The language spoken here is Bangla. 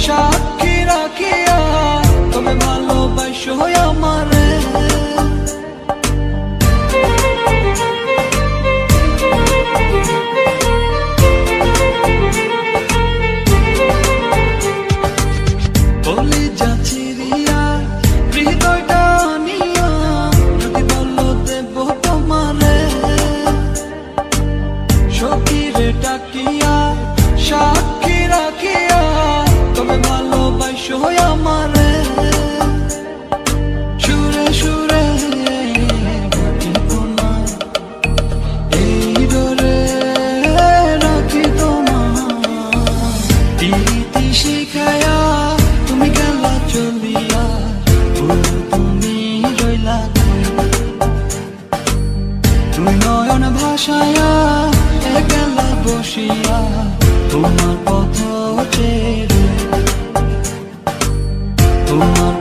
সাক্ষী রাখিয়া তবে ভালোবাসো আমারে। কলিজা চিরিয়া হৃদয়টা নিয়া যদি বলো দেব তোমারে, সখীরে ডাকিয়া সাক্ষী রাখিয়া তবে ভালোবাসো আমারে। সুরে সুরে এই ডোরে রাখি তোমার, রীতি শিখায়া তুমি গেলা চলিয়া, তুমি রইলা তুমি নয়ন ভাসায়া গেলা বসিয়া, তোমার পথ চেয়ে তোমার